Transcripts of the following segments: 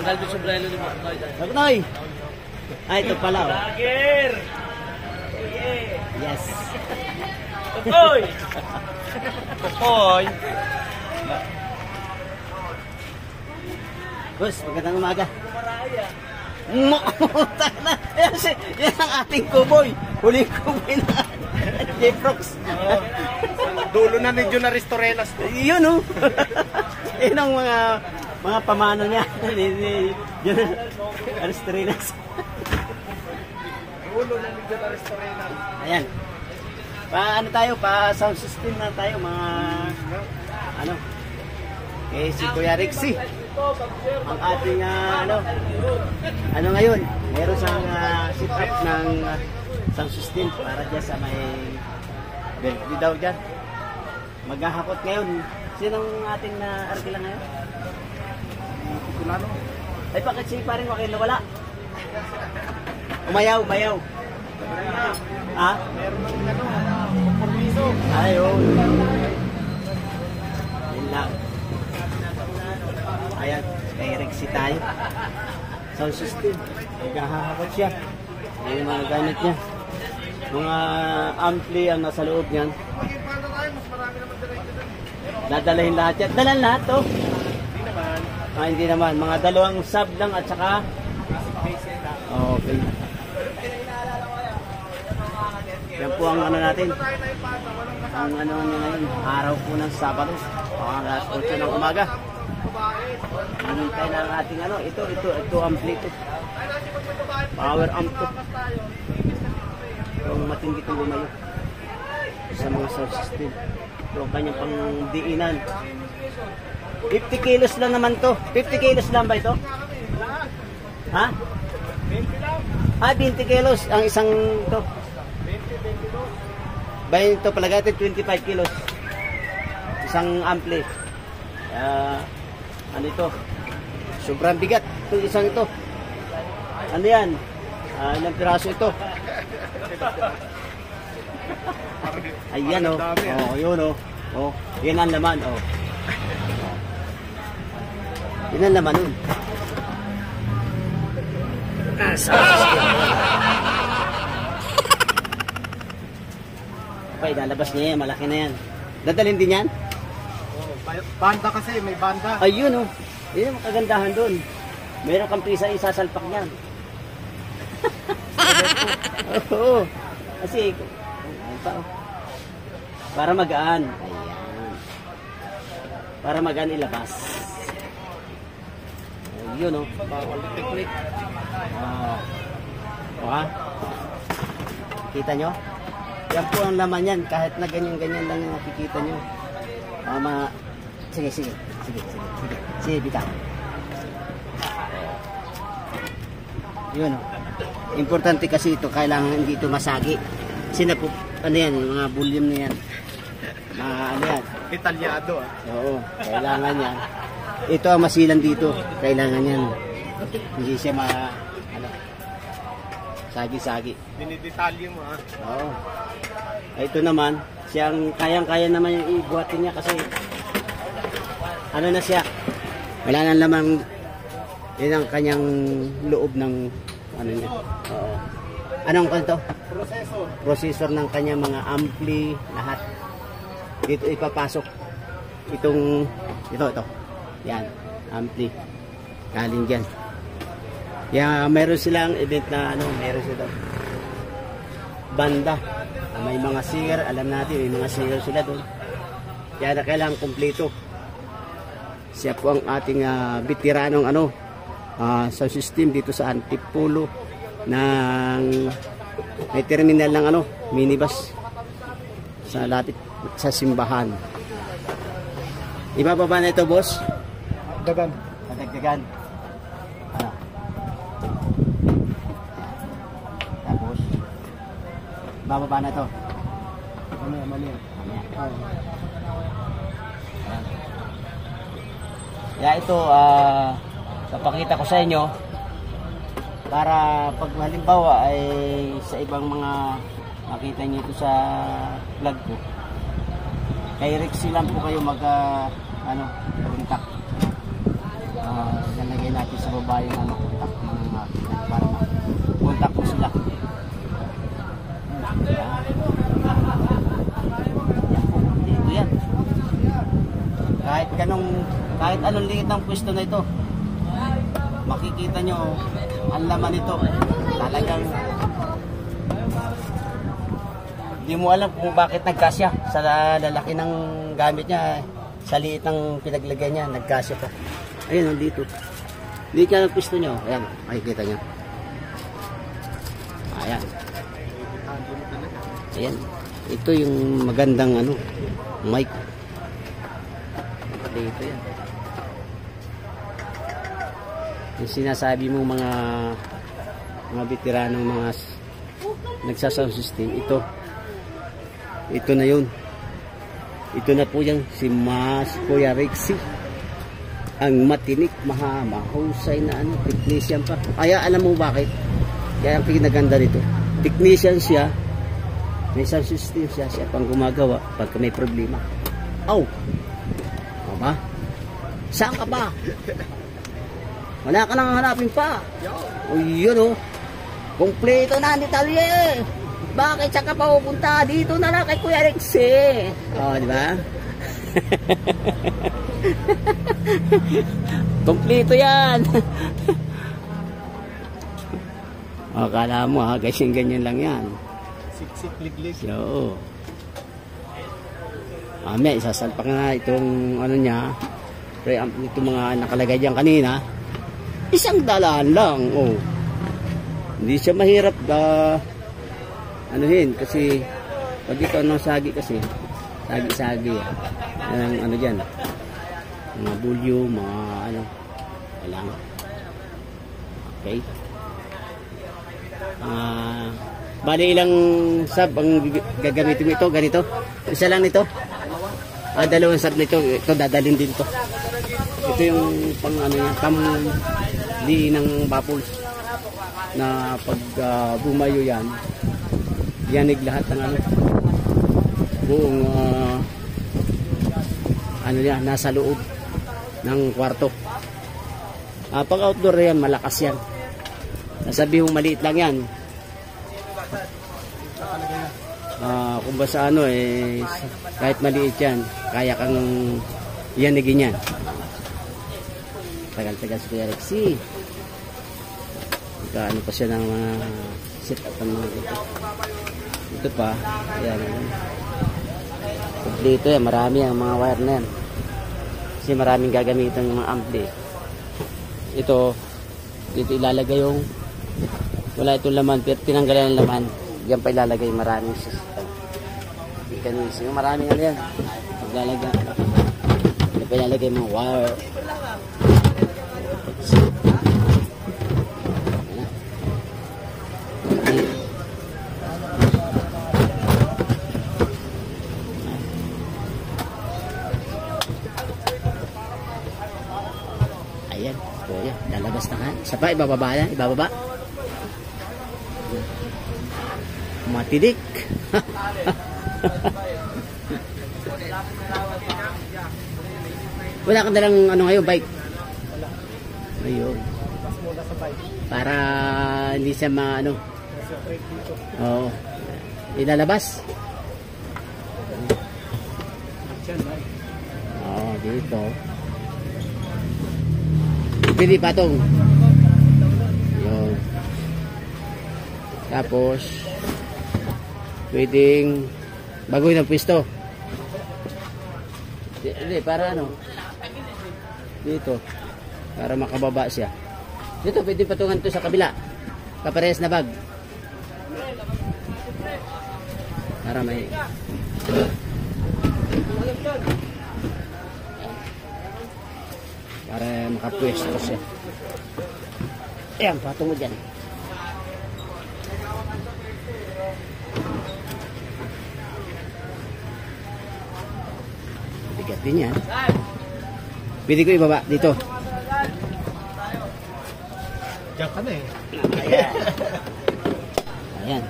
Tanggal doon sa brelo ni Makoy. Makoy! Ah, ito pala. Oh. Lager! Yes. Makoy! Makoy! Boss, magandang umaga. Yan ang ating kuboy. Huling kuboy na J-Prox. Dulo na ni Jun Aristorelas. Yun oh. Yun ang mga pamano niya. Jun Aristorelas. Dulo na ni Jun Aristorelas. Ayan. Ano tayo? Sound system na tayo. Mga ano. Si Kuya Rexy. Ang ating ano ngayon, meron siyang set up ng sound system para dyan sa may Bentley daw dyan. Maghahakot ngayon. Sinong ating arkila ngayon? Kulano. Ay bakit si paring wakil nawala? Umayaw. Ha? Meron ng kompromiso. Ayun. Yun lang. Ayan, kay Rexy tayo. Sound system. Naghahakot siya. Yung mga gamit niya. Mga ampli ang nasa loob niyan. Dadalahin lahat yan. Dalan lahat to. Hindi naman. Mga dalawang sub lang at saka okay. Yan po ang ano natin. Ang ano niya ngayon. Araw po ng Sabado. Alas 8 ng umaga. Hinintay na ang ating ano. Ito ampli to. Power amp to. Yung matindi itong gumayo sa mga sound system. Ito ang kanyang pang diinan. 50 kilos lang naman to. 50 kilos lang ba ito? Ha? 20 lang. 20 kilos ang isang to. 20, 22. Bayan ito palagatin 25 kilos. Isang ampli. Ano ito? Sobrang bigat. Ito isang ito. Ano yan? Ilang piraso ito? Ayan o. Oh, yun o. Oh, yan ang laman o. Yan ang laman nun. Okay, lalabas niya yan. Malaki na yan. Dadalhin din yan? Banda kasi, may banda. Ayun o. Yun ang kagandahan doon. Meron kang pisa isasalpak niyan. Oo. Kasi para magaan. Ayan. Para magaan ilabas. Yun o. Bawal teknik. Kita nyo? Yan po ang laman yan. Kahit na ganyan-ganyan lang yung nakikita nyo. Sige, bitaw. Yun o. Importante kasi ito, kailangan hindi ito masagi. Kasi ano yan, mga volume na yan. Ano yan. Detalyado ah. Oo, kailangan yan. Ito ang masilan dito, kailangan yan. Hindi siya sagi-sagi. Dinidetalye mo ah. Oo. Ito naman, siyang kayang-kaya naman yung ibuhatin niya kasi ano na siya. Wala nang lamang yun ang kanyang loob ng ano niya. Oo. Anong kanto? Processor ng kanya mga ampli, lahat. Dito ipapasok itong ito. Yan, ampli. Galing diyan. Meron silang event na meron sila banda. May mga singer, alam natin, may mga singer sila doon. Kaya na kailangan kumpleto. Siya po ang ating veteranong sound system dito sa Antipolo ng may terminal ng minibus sa lapit sa simbahan. Ibababa na ito, boss? Dagdagan. Tapos bababa na ito. Mali. Kaya ito papakita ko sa inyo para pag halimbawa ay sa ibang mga makita niyo ito sa vlog ko. Kay Rexy lang po kayo contact. Yan Lagay natin sa baba yung ano, contact ng makina para contact mo sila. Dito yan. Kahit anong liit ng pwesto na ito, makikita nyo ang laman nito. Talagang hindi mo alam kung bakit nagkasya sa lalaki ng gamit niya, sa liit ng pinaglagay niya, nagkasya pa. Ayun, dito. Liit ka ng pwesto nyo. Ayan, makikita nyo. Ayan. Ayan. Ito yung magandang ano, mic. Dito yan. Yung sinasabi mo mga veteranong mga nagsasound system, ito na yun. Ito na po yan si Kuya Rexy, ang matinik, mahusay na ano, technician pa. Kaya alam mo bakit? Kaya ang pinaganda nito, technician siya, may sound system siya pang gumagawa pagka may problema. Aba? Saan ka ba? Wala ka nang hanapin pa. O yun o. Kompleto na ang detalye. Bakit siya ka pa pupunta? Dito na lang kay Kuya Rexy. O, di ba? Kompleto yan. Akala mo ha, ganyan lang yan. Siksik, liglig. So, may isasalpak na itong ano niya, preamp nito mga nakalagay diyan kanina. $100 lang. Oh. Hindi siya mahirap anuhin kasi pag ito ng sagi kasi, sagi-sagi. Ang ano diyan. Mga bulyo, mga ano, walang. Okay. Bali ilang sub ang gagamitin mo ito? Ganito? Isa lang nito? Dalawang sub nito. Ito dadalhin din to. Ito yung pang ano yan, pamli ng baffles na pag bumayo yan, yanig lahat ng ano, buong ano yan, nasa loob ng kwarto. Pag outdoor yan, malakas yan. Nasabi mong maliit lang yan. Kung ba sa ano kahit maliit yan, kaya kang yanigin yan. Tagal-tagal si Kuya Rexy. Ano pa siya ng mga set-up ng mga ito pa. Ayan. Dito yan, marami ang mga wire na yan. Kasi maraming gagamitan ng mga ampli. Ito, dito ilalagay yung wala itong laman, pero tinanggalan ng laman. Diyan pa ilalagay maraming system. Mechanism. Yung maraming ano yan. Maglalagay. Diyan pa ilalagay mga wire. Ayan. Kuya, lalabas na ka. Isa pa, ibababa na. Ibababa. Matidik. Wala kang dalang ano ngayon, bike? Wala. Ayun. Mas muna sa bike. Para hindi siya maano. Nasa trade dito. Oo. Ilalabas? Diyan, bike. Oo, dito. Pili patong. Yun. Tapos pwedeng baguhin ang pwesto. Hindi, para ano? Dito. Para makababa siya. Dito, pwede patungan ito sa kabila. Kaparehas na bag. Para may... Para makapwesto siya. Ayan, patungo dyan. Bigat din yan. Pwede ko ibaba dito. Diyan ka na eh. Ayan. Ayan.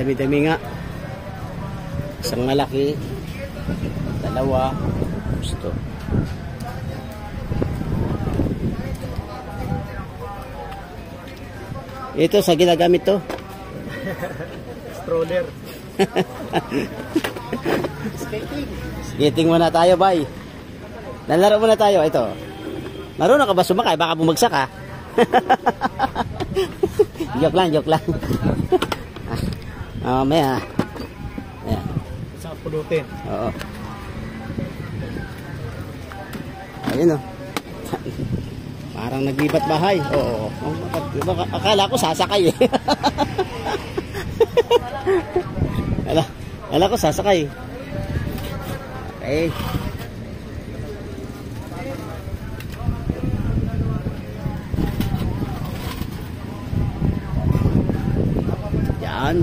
dami-dami nga. Isang malaki, dalawa, gusto. Ito sa ginagamit to. Stroller. Skating. Skating muna tayo, bay. Lalaro muna tayo. Ito. Marunong ka ba sumakay? Baka bumagsak ka. Joke lang, joke lang. Mamaya. Ayan. Sa pulutin. Oo. Ayun o. Parang naglibat bahay. Oo. Akala ko sasakay eh. Akala ko sasakay. Okay. Yan.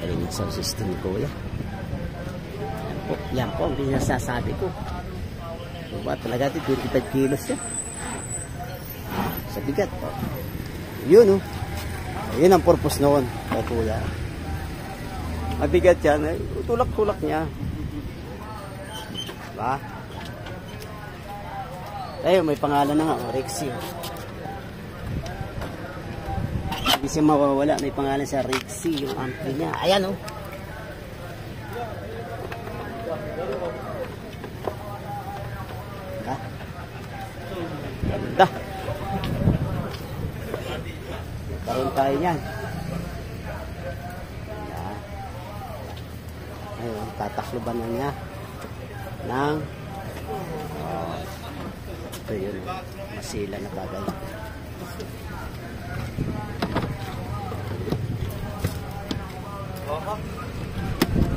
Galing yung sound system ko, kuya. Yan po ang pinasasabi ko. Diba talaga ito, 25 kilos yan. Sa bigat. Oh. Yun, oh. Yun ang purpose noon, kuya. Mabigat yan, eh. Tulak-tulak niya. Diba? Ayun, may pangalan na nga, Rexy. Hindi siya mawawala, may pangalan sa Rexy, yung ampli niya. Ayan, oh. Diba? Ganda. Karoon tayo yan. Ayan. Ayun, tatakluban na niya ng ito yun, masila na bagay.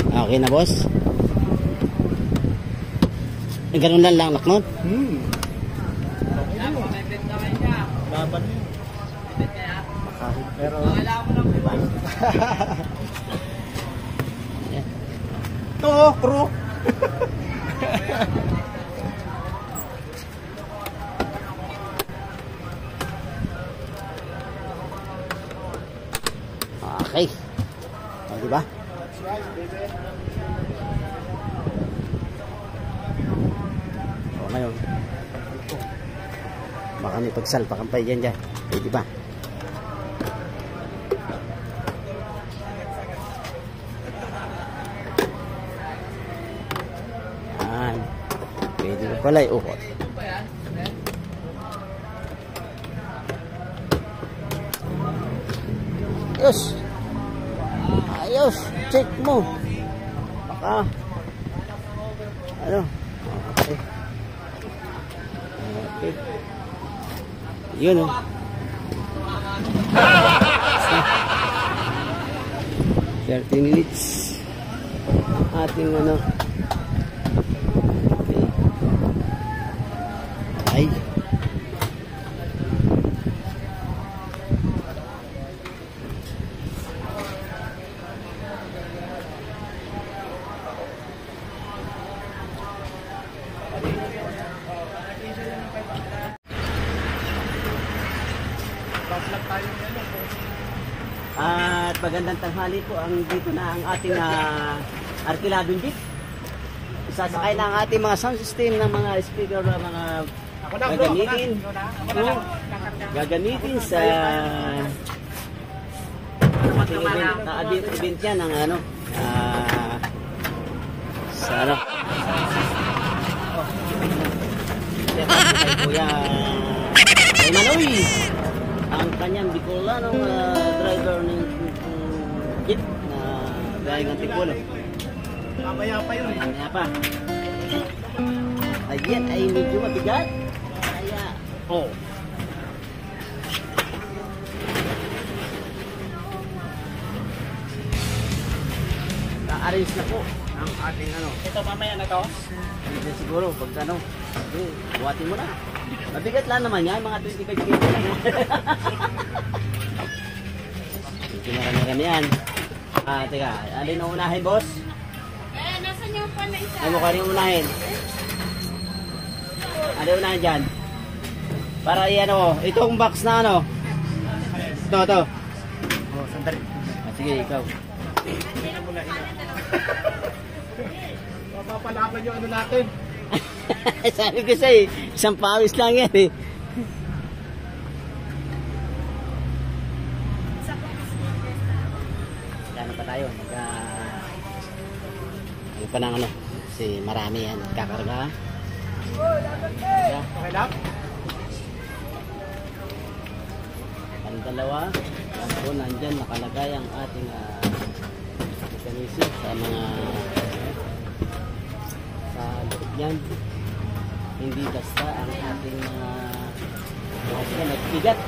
Okay na, boss? Ganun lang lang laknot? Laban yun. Pero ito, crew. Okay. O, diba? O, ngayon. Baka may pagsalpakan pa yan dyan. O, diba? Yan. Pwede mo pala iukot. Ayos. Ayos. Check mo. Baka. Ano? Okay. Okay. Yun, oh. 30 minutes. Ating ano. Okay. Ay. At magandang tanghali po, ang dito na ang ating Arkiladong jeep. Isasakay na ang ating mga sound system ng mga speaker na mga gagamitin. Gagamitin sa ating event yan ng ano sa ano Kuya Manoy, ang kanyang Bicolanong driver ng jeep na gaya ng Antipolo. Mamaya pa yun. Mamaya pa. Ayan ay medyo mabigat. Kaya, oh. Na-arrange na po ang ating ano. Ito mamaya na to. Hindi siguro, pag ano, buhatin mo na. Mabigat lang naman yan, mga 25 kg lang. Hindi marami-rami yan. Teka, alin ang unahin, boss? Nasaan yung pan na isa? Ano ka rin unahin? Ano yung nandyan? Para ano, itong box na ano. Ito. Oh, sandali. Sige, ikaw. Mapapalaban yung ano natin. Sabi ko sa'yo, isang pawis lang yan eh. Kano pa tayo? Ano pa ng ano? Kasi marami yan. Kakarga. Okay lang? Ang dalawa. Yan po, nandyan nakalagay ang ating mekanism sa mga sa loob yan. Hindi basta ang ating mga nagbigat.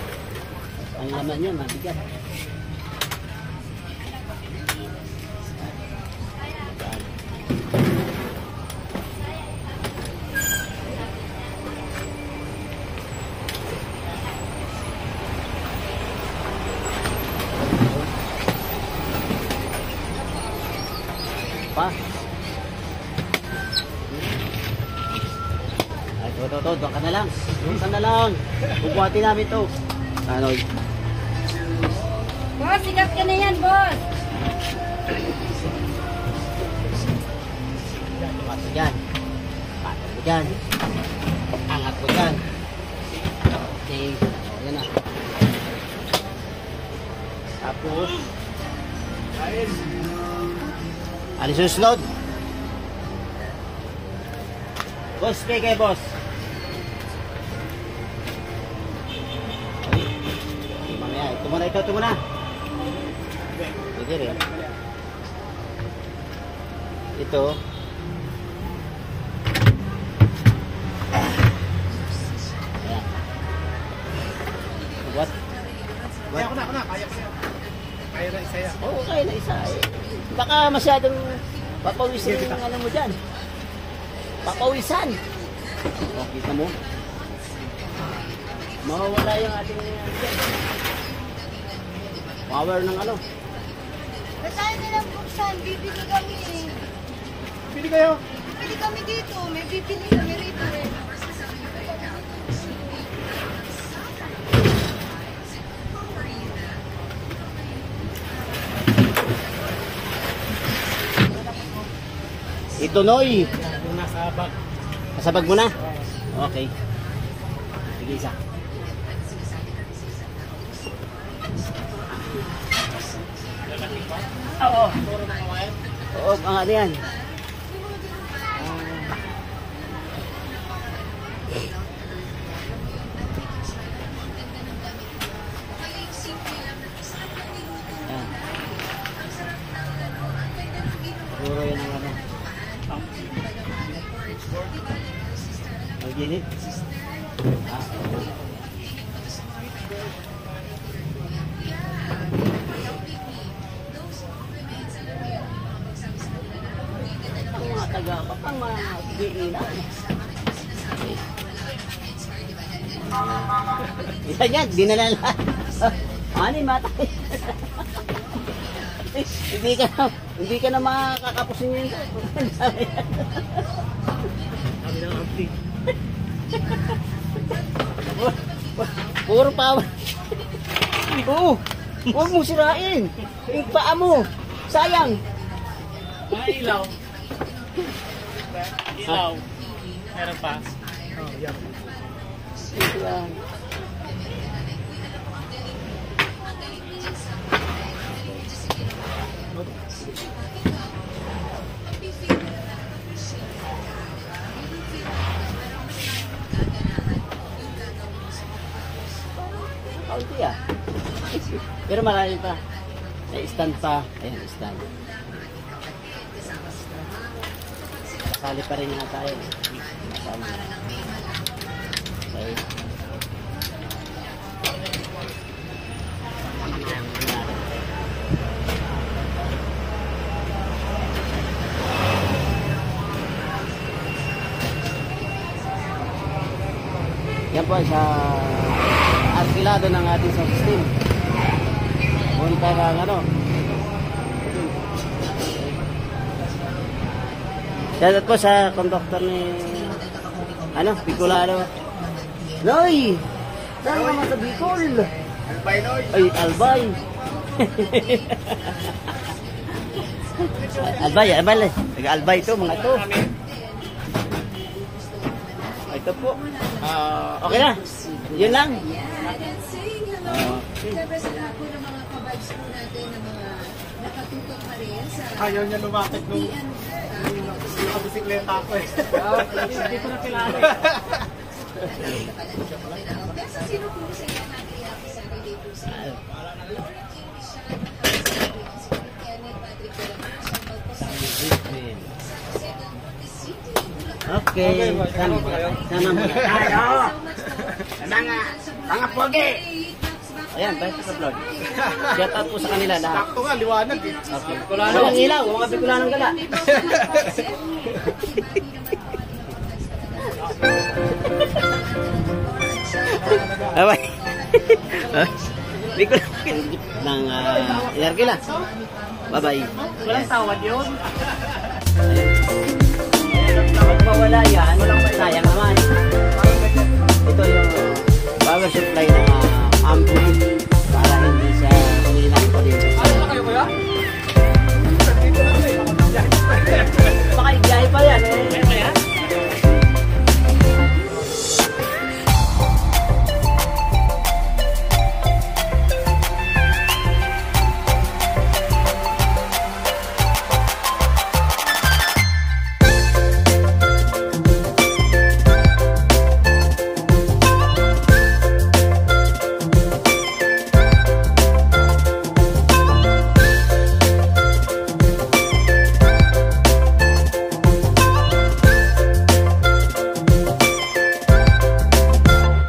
Ang laman niya, mabigat. Pa. Ay, to, doon ka na lang. Doon ka na lang. Bubuhatin namin to. Ano? Boss, sikat ka na yan, boss. Pato dyan. Pato mo dyan. Angat mo dyan. Okay. O, yan na. Tapos, alis yung sunod. Boss, kay boss. Mamaya, ito muna. Sige rin. Ito. Ayan. What? Kaya ko na. Kaya ko na. Kaya na isa yan. Oo, kaya na isa. Baka masyadong papawisin yung ano mo dyan. Papawisan. O, kita mo. Mawawala yung ating power ng ano. Ba't tayo nilang buksan? Bibili kami eh. Pili kayo. Bibili kami dito. May bibili kami rito eh. Ito, Noy. Yung nasa bag. Kasabag mo na? Okay. Sige, isa. Oo. Oo, ang ano yan. Yan. Siguro yan ang ano. Ang ginit. Ang mga taga-apa, pang mga giinan. Yan, dinala lahat. Ano yung matay? Hindi ka na makakapusin yun. Kami ng ampli. Puro power. Oo. Huwag mo sirain. Yung paa mo. Sayang. Ilaw. Ilaw. Meron pa. Oh, yan. Yan. Kaunti ah. Pero marami pa. May stand pa. Ayan, stand. Kasali pa rin nga tayo. Kasali. Okay. Yan po sa arkilado ng ating sound system. Punta ng ano. Shoutout po sa conductor ni Ano? Bicolano. Noy! Saan ka sa Bicol? Albay, Noy. Ay, Albay. Albay. Taga-Albay ito, mga ito. Ito po. Okay na. Yun lang. Siyempre sa lahat po ng mga kabibes po natin na mga nakatutok pa rin sa Ayaw niya lumakit nung nakabisikleta ako eh. Hindi ko na kilala. Pero sa sino po sa inyo natin sa relay po sa Okay. Sama mo. Mga pogi! Ayan, balik sa vlog. Shout out po sa kanila lahat. Sakto nga, liwanag eh. Okay. Walang ilaw, mga Bicolanong gala. Bye-bye. Bicol ng Ilargila. Bye-bye. Walang tawad yun. Pag mawala yan, sayang naman. Ito yung power supply ng ampli.